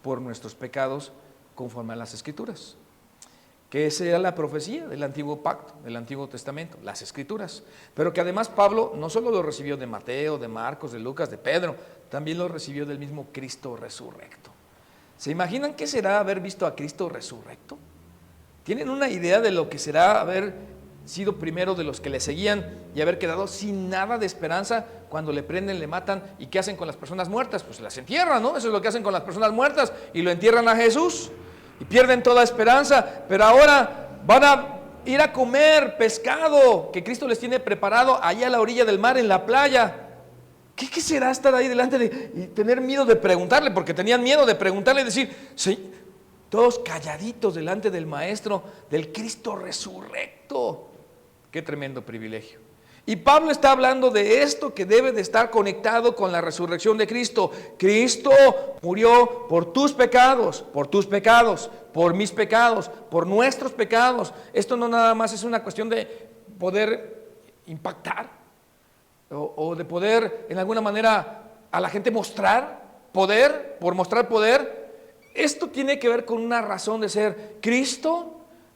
por nuestros pecados conforme a las Escrituras. Que esa era la profecía del antiguo pacto, del antiguo testamento, las Escrituras. Pero que además Pablo no solo lo recibió de Mateo, de Marcos, de Lucas, de Pedro, también lo recibió del mismo Cristo resurrecto. ¿Se imaginan qué será haber visto a Cristo resurrecto? ¿Tienen una idea de lo que será haber sido primero de los que le seguían y haber quedado sin nada de esperanza cuando le prenden, le matan? ¿Y qué hacen con las personas muertas? Pues las entierran, ¿no? Eso es lo que hacen con las personas muertas, y lo entierran a Jesús y pierden toda esperanza. Pero ahora van a ir a comer pescado que Cristo les tiene preparado allá a la orilla del mar, en la playa. ¿Qué será estar ahí delante y tener miedo de preguntarle? Porque tenían miedo de preguntarle y decir, sí, todos calladitos delante del Maestro, del Cristo resurrecto. Qué tremendo privilegio. Y Pablo está hablando de esto que debe de estar conectado con la resurrección de Cristo. Cristo murió por tus pecados, por mis pecados, por nuestros pecados. Esto no nada más es una cuestión de poder impactar o de poder en alguna manera a la gente mostrar poder, por mostrar poder. Esto tiene que ver con una razón de ser. Cristo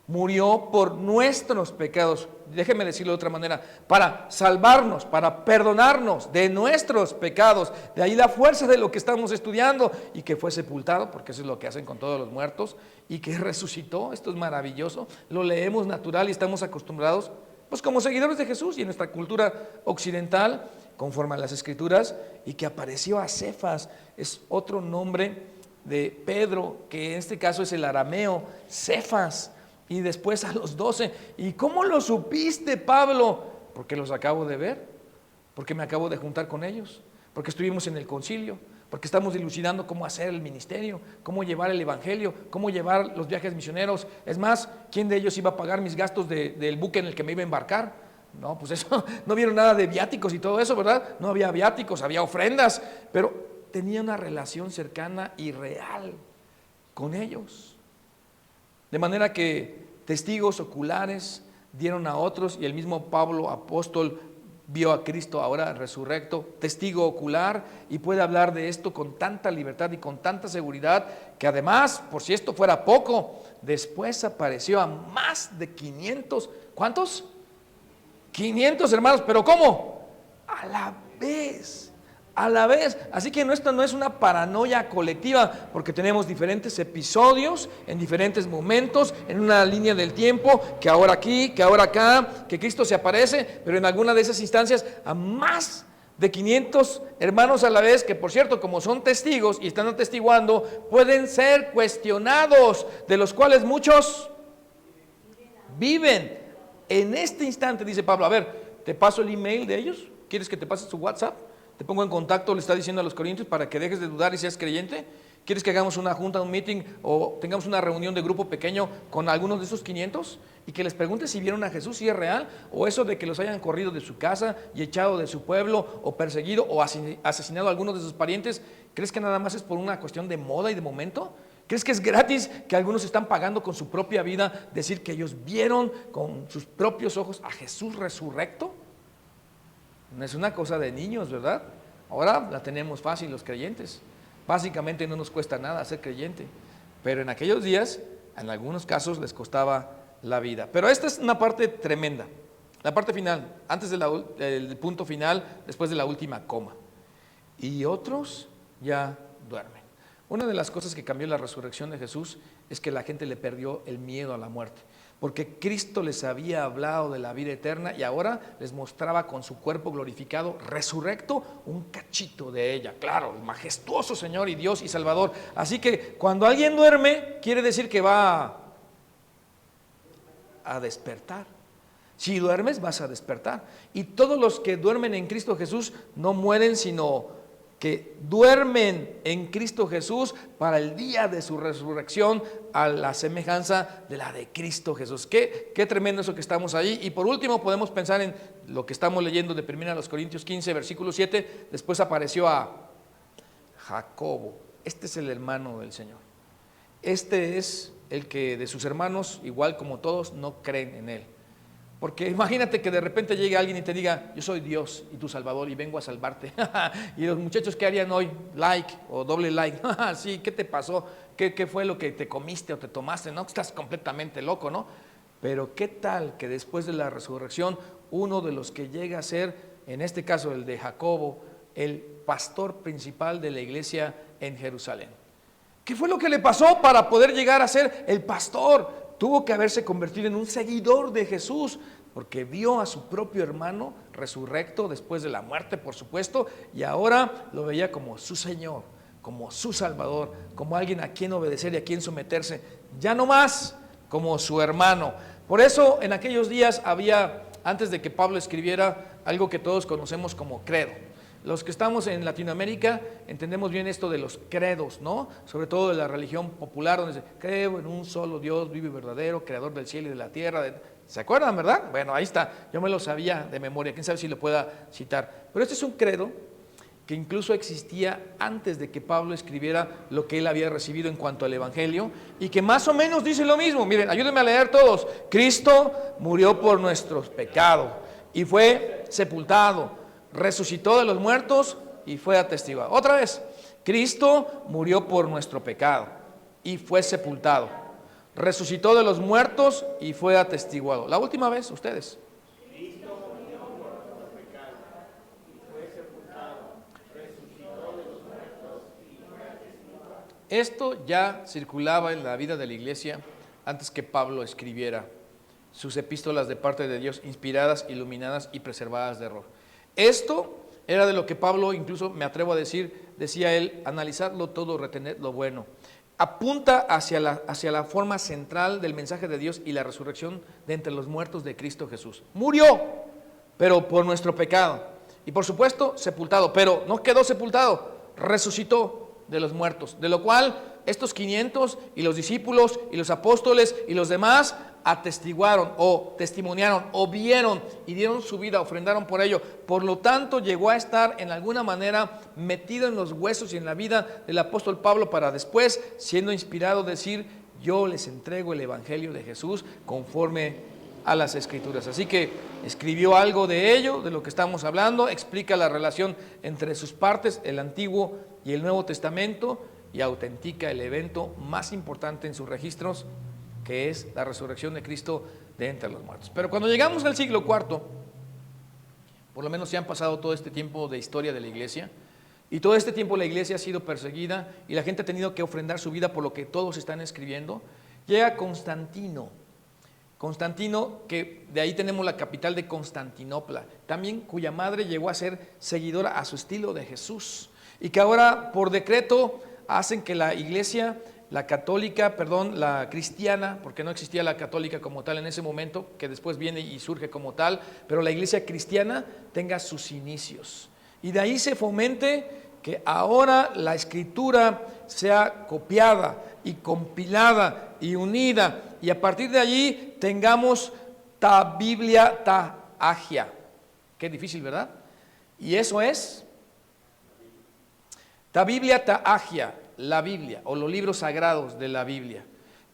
murió por nuestros pecados. Déjeme decirlo de otra manera, para salvarnos, para perdonarnos de nuestros pecados. De ahí la fuerza de lo que estamos estudiando, y que fue sepultado, porque eso es lo que hacen con todos los muertos, y que resucitó. Esto es maravilloso, lo leemos natural y estamos acostumbrados, pues como seguidores de Jesús y en nuestra cultura occidental, conforme a las Escrituras, y que apareció a Cefas, es otro nombre de Pedro, que en este caso es el arameo, Cefas. Y después a los 12. ¿Y cómo lo supiste, Pablo? Porque los acabo de ver, porque me acabo de juntar con ellos, porque estuvimos en el concilio, porque estamos dilucidando cómo hacer el ministerio, cómo llevar el evangelio, cómo llevar los viajes misioneros. Es más, ¿quién de ellos iba a pagar mis gastos del buque en el que me iba a embarcar? No, pues eso, no vieron nada de viáticos y todo eso, ¿verdad? No había viáticos, había ofrendas, pero tenía una relación cercana y real con ellos. De manera que testigos oculares dieron a otros, y el mismo Pablo, apóstol, vio a Cristo ahora resurrecto, testigo ocular, y puede hablar de esto con tanta libertad y con tanta seguridad, que además, por si esto fuera poco, después apareció a más de 500, ¿cuántos? 500 hermanos, pero ¿cómo? A la vez. Así que esto no es una paranoia colectiva, porque tenemos diferentes episodios en diferentes momentos, en una línea del tiempo, que ahora aquí, que ahora acá, que Cristo se aparece, pero en alguna de esas instancias a más de 500 hermanos a la vez, que por cierto, como son testigos y están atestiguando, pueden ser cuestionados, de los cuales muchos viven. En este instante, dice Pablo, a ver, ¿te paso el email de ellos? ¿Quieres que te pase su WhatsApp? Te pongo en contacto, le está diciendo a los corintios, para que dejes de dudar y seas creyente. ¿Quieres que hagamos una junta, un meeting, o tengamos una reunión de grupo pequeño con algunos de esos 500? Y que les preguntes si vieron a Jesús, si es real, o eso de que los hayan corrido de su casa y echado de su pueblo, o perseguido, o asesinado a algunos de sus parientes. ¿Crees que nada más es por una cuestión de moda y de momento? ¿Crees que es gratis, que algunos están pagando con su propia vida decir que ellos vieron con sus propios ojos a Jesús resurrecto? No es una cosa de niños, ¿verdad? Ahora la tenemos fácil los creyentes. Básicamente no nos cuesta nada ser creyente. Pero en aquellos días, en algunos casos, les costaba la vida. Pero esta es una parte tremenda. La parte final, antes del punto final, después de la última coma. Y otros ya duermen. Una de las cosas que cambió la resurrección de Jesús es que la gente le perdió el miedo a la muerte. Porque Cristo les había hablado de la vida eterna y ahora les mostraba con su cuerpo glorificado, resurrecto, un cachito de ella. Claro, el majestuoso Señor y Dios y Salvador. Así que cuando alguien duerme, quiere decir que va a despertar. Si duermes, vas a despertar. Y todos los que duermen en Cristo Jesús no mueren, sino que duermen en Cristo Jesús para el día de su resurrección a la semejanza de la de Cristo Jesús. Qué tremendo eso que estamos ahí. Y por último podemos pensar en lo que estamos leyendo de 1 Corintios 15, versículo 7. Después apareció a Jacobo. Este es el hermano del Señor. Este es el que de sus hermanos, igual como todos, no creen en él. Porque imagínate que de repente llegue alguien y te diga, yo soy Dios y tu Salvador y vengo a salvarte. Y los muchachos, ¿qué harían hoy? Like o doble like. Sí, ¿qué te pasó? ¿Qué fue lo que te comiste o te tomaste? ¿No? Estás completamente loco, ¿no? Pero ¿qué tal que después de la resurrección, uno de los que llega a ser, en este caso el de Jacobo, el pastor principal de la iglesia en Jerusalén? ¿Qué fue lo que le pasó para poder llegar a ser el pastor? Tuvo que haberse convertido en un seguidor de Jesús, porque vio a su propio hermano resurrecto después de la muerte, por supuesto, y ahora lo veía como su Señor, como su Salvador, como alguien a quien obedecer y a quien someterse, ya no más como su hermano. Por eso en aquellos días había, antes de que Pablo escribiera, algo que todos conocemos como credo. Los que estamos en Latinoamérica entendemos bien esto de los credos, ¿no? Sobre todo de la religión popular, donde dice, creo en un solo Dios vivo y verdadero, creador del cielo y de la tierra. ¿Se acuerdan, verdad? Bueno, ahí está. Yo me lo sabía de memoria, quién sabe si lo pueda citar. Pero este es un credo que incluso existía antes de que Pablo escribiera lo que él había recibido en cuanto al Evangelio, y que más o menos dice lo mismo. Miren, ayúdenme a leer todos. Cristo murió por nuestros pecados y fue sepultado. Resucitó de los muertos y fue atestiguado. Otra vez, Cristo murió por nuestro pecado y fue sepultado. Resucitó de los muertos y fue atestiguado. La última vez, ustedes. Cristo murió por nuestro pecado y fue sepultado. Resucitó de los muertos y fue atestiguado. Esto ya circulaba en la vida de la iglesia antes que Pablo escribiera sus epístolas de parte de Dios, inspiradas, iluminadas y preservadas de error. Esto era de lo que Pablo, incluso me atrevo a decir, decía él, analizarlo todo, retener lo bueno. Apunta hacia la forma central del mensaje de Dios y la resurrección de entre los muertos de Cristo Jesús. Murió, pero por nuestro pecado. Y por supuesto, sepultado, pero no quedó sepultado, resucitó de los muertos. De lo cual, estos 500 y los discípulos y los apóstoles y los demás atestiguaron o testimoniaron o vieron y dieron su vida, ofrendaron por ello. Por lo tanto, llegó a estar en alguna manera metido en los huesos y en la vida del apóstol Pablo, para después, siendo inspirado, decir, yo les entrego el Evangelio de Jesús conforme a las Escrituras. Así que escribió algo de ello, de lo que estamos hablando, explica la relación entre sus partes, el Antiguo y el Nuevo Testamento, y autentica el evento más importante en sus registros, que es la resurrección de Cristo de entre los muertos. Pero cuando llegamos al siglo IV, por lo menos se han pasado todo este tiempo de historia de la iglesia, y todo este tiempo la iglesia ha sido perseguida y la gente ha tenido que ofrendar su vida por lo que todos están escribiendo. Llega Constantino, que de ahí tenemos la capital de Constantinopla, también cuya madre llegó a ser seguidora a su estilo de Jesús, y que ahora por decreto hacen que la iglesia, la cristiana, porque no existía la católica como tal en ese momento, que después viene y surge como tal, pero la iglesia cristiana tenga sus inicios. Y de ahí se fomente que ahora la escritura sea copiada y compilada y unida, y a partir de allí tengamos ta Biblia ta agia. Qué difícil, ¿verdad? Y eso es ta Biblia ta agia, la Biblia o los libros sagrados de la Biblia,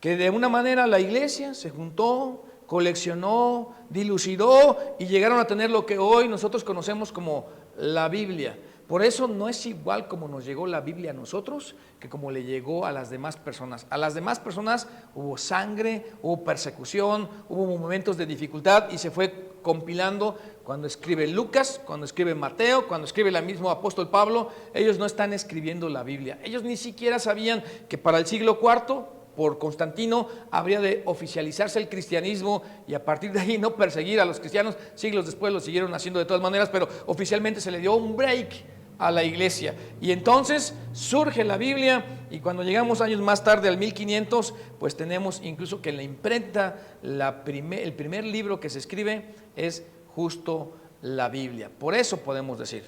que de una manera la iglesia se juntó, coleccionó, dilucidó y llegaron a tener lo que hoy nosotros conocemos como la Biblia. Por eso no es igual como nos llegó la Biblia a nosotros que como le llegó a las demás personas. A las demás personas hubo sangre, hubo persecución, hubo momentos de dificultad y se fue compilando. Cuando escribe Lucas, cuando escribe Mateo, cuando escribe el mismo apóstol Pablo, ellos no están escribiendo la Biblia. Ellos ni siquiera sabían que para el siglo IV, por Constantino, habría de oficializarse el cristianismo y a partir de ahí no perseguir a los cristianos. Siglos después lo siguieron haciendo de todas maneras, pero oficialmente se le dio un break a la iglesia. Y entonces surge la Biblia y cuando llegamos años más tarde al 1500, pues tenemos incluso que en la imprenta, el primer libro que se escribe es justo la Biblia. Por eso podemos decir,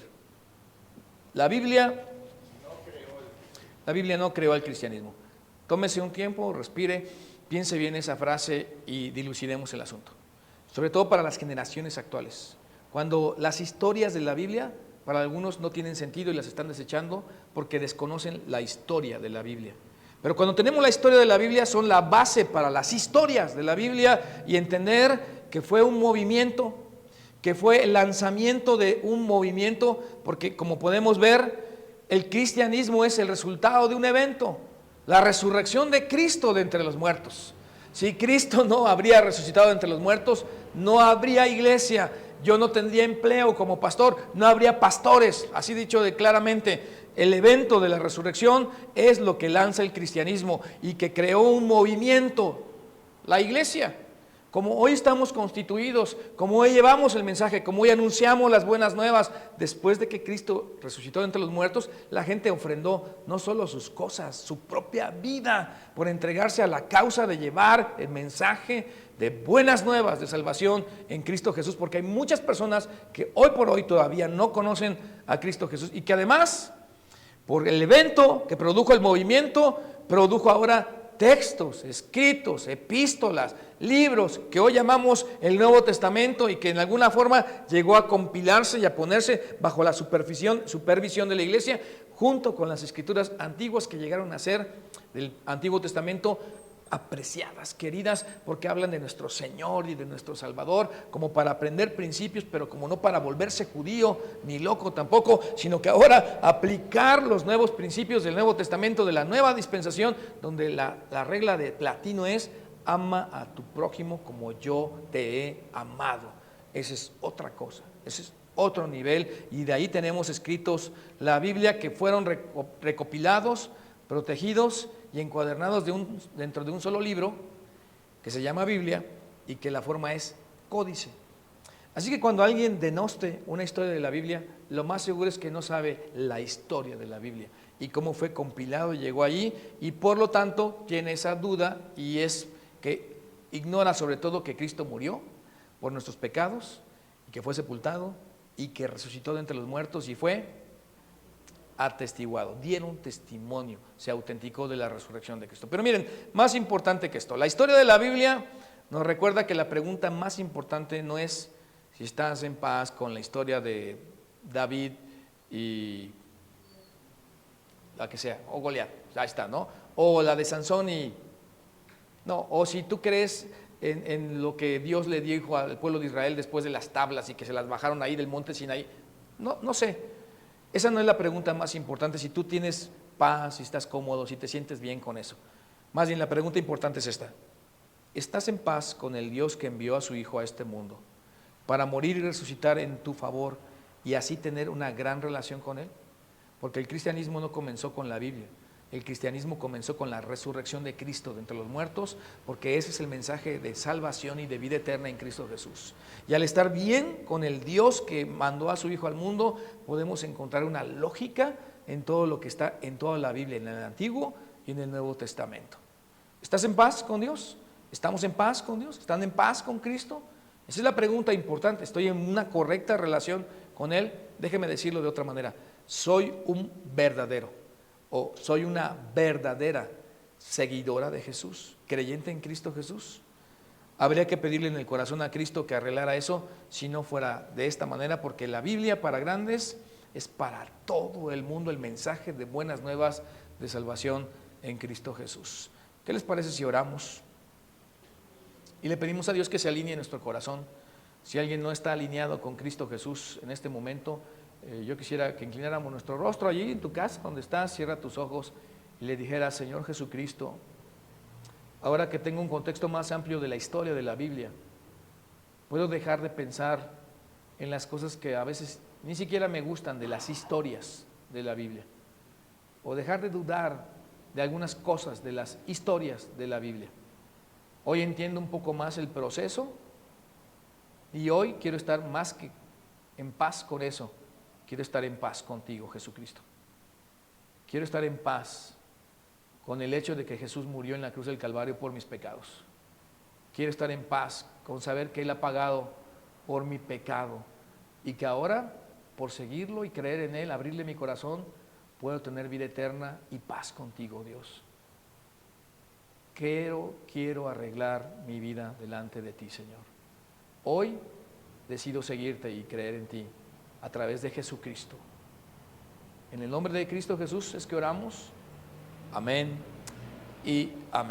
la Biblia no creó el cristianismo. Tómese un tiempo, respire, piense bien esa frase y dilucidemos el asunto. Sobre todo para las generaciones actuales. Cuando las historias de la Biblia para algunos no tienen sentido y las están desechando porque desconocen la historia de la Biblia. Pero cuando tenemos la historia de la Biblia son la base para las historias de la Biblia y entender que fue un movimiento, que fue el lanzamiento de un movimiento, porque como podemos ver, el cristianismo es el resultado de un evento, la resurrección de Cristo de entre los muertos. Si Cristo no habría resucitado de entre los muertos, no habría iglesia. Yo no tendría empleo como pastor, no habría pastores. Así dicho claramente, el evento de la resurrección es lo que lanza el cristianismo y que creó un movimiento, la iglesia. Como hoy estamos constituidos, como hoy llevamos el mensaje, como hoy anunciamos las buenas nuevas, después de que Cristo resucitó de entre los muertos, la gente ofrendó no solo sus cosas, su propia vida, por entregarse a la causa de llevar el mensaje de buenas nuevas de salvación en Cristo Jesús, porque hay muchas personas que hoy por hoy todavía no conocen a Cristo Jesús y que además, por el evento que produjo el movimiento, produjo ahora textos, escritos, epístolas, libros que hoy llamamos el Nuevo Testamento y que en alguna forma llegó a compilarse y a ponerse bajo la supervisión de la iglesia, junto con las escrituras antiguas que llegaron a ser del Antiguo Testamento apreciadas, queridas, porque hablan de nuestro Señor y de nuestro Salvador, como para aprender principios, pero como no para volverse judío ni loco tampoco, sino que ahora aplicar los nuevos principios del Nuevo Testamento, de la nueva dispensación, donde la regla de latino es: ama a tu prójimo como yo te he amado. Esa es otra cosa, ese es otro nivel, y de ahí tenemos escritos la Biblia que fueron recopilados, protegidos y encuadernados dentro de un solo libro que se llama Biblia y que la forma es códice. Así que cuando alguien denoste una historia de la Biblia, lo más seguro es que no sabe la historia de la Biblia y cómo fue compilado y llegó allí, y por lo tanto tiene esa duda, y es que ignora sobre todo que Cristo murió por nuestros pecados y que fue sepultado y que resucitó de entre los muertos y fue atestiguado, dieron testimonio, se autenticó de la resurrección de Cristo. Pero miren, más importante que esto, la historia de la Biblia nos recuerda que la pregunta más importante no es si estás en paz con la historia de David y la que sea, o Goliat, ahí está, ¿no? O la de Sansón o si tú crees en lo que Dios le dijo al pueblo de Israel después de las tablas y que se las bajaron ahí del monte Sinaí. No sé. Esa no es la pregunta más importante, si tú tienes paz, si estás cómodo, si te sientes bien con eso. Más bien la pregunta importante es esta: ¿estás en paz con el Dios que envió a su Hijo a este mundo para morir y resucitar en tu favor y así tener una gran relación con Él? Porque el cristianismo no comenzó con la Biblia, el cristianismo comenzó con la resurrección de Cristo de entre los muertos, porque ese es el mensaje de salvación y de vida eterna en Cristo Jesús. Y al estar bien con el Dios que mandó a su Hijo al mundo, podemos encontrar una lógica en todo lo que está en toda la Biblia, en el Antiguo y en el Nuevo Testamento. ¿Estás en paz con Dios? ¿Estamos en paz con Dios? ¿Están en paz con Cristo? Esa es la pregunta importante. ¿Estoy en una correcta relación con Él? Déjeme decirlo de otra manera: soy un verdadero o soy una verdadera seguidora de Jesús, creyente en Cristo Jesús. Habría que pedirle en el corazón a Cristo que arreglara eso si no fuera de esta manera, porque la Biblia para grandes es para todo el mundo el mensaje de buenas nuevas de salvación en Cristo Jesús. ¿Qué les parece si oramos Y le pedimos a Dios que se alinee nuestro corazón. Si alguien no está alineado con Cristo Jesús en este momento, yo quisiera que inclináramos nuestro rostro allí en tu casa, donde estás, cierra tus ojos y le dijeras: Señor Jesucristo, ahora que tengo un contexto más amplio de la historia de la Biblia, puedo dejar de pensar en las cosas que a veces ni siquiera me gustan de las historias de la Biblia, o dejar de dudar de algunas cosas de las historias de la Biblia. Hoy entiendo un poco más el proceso y hoy quiero estar más que en paz con eso. Quiero estar en paz contigo, Jesucristo. Quiero estar en paz con el hecho de que Jesús murió en la cruz del Calvario por mis pecados. Quiero estar en paz con saber que Él ha pagado por mi pecado y que ahora, por seguirlo y creer en Él, abrirle mi corazón, puedo tener vida eterna y paz contigo, Dios. Quiero arreglar mi vida delante de ti, Señor. Hoy decido seguirte y creer en ti a través de Jesucristo. En el nombre de Cristo Jesús es que oramos. Amén y amén.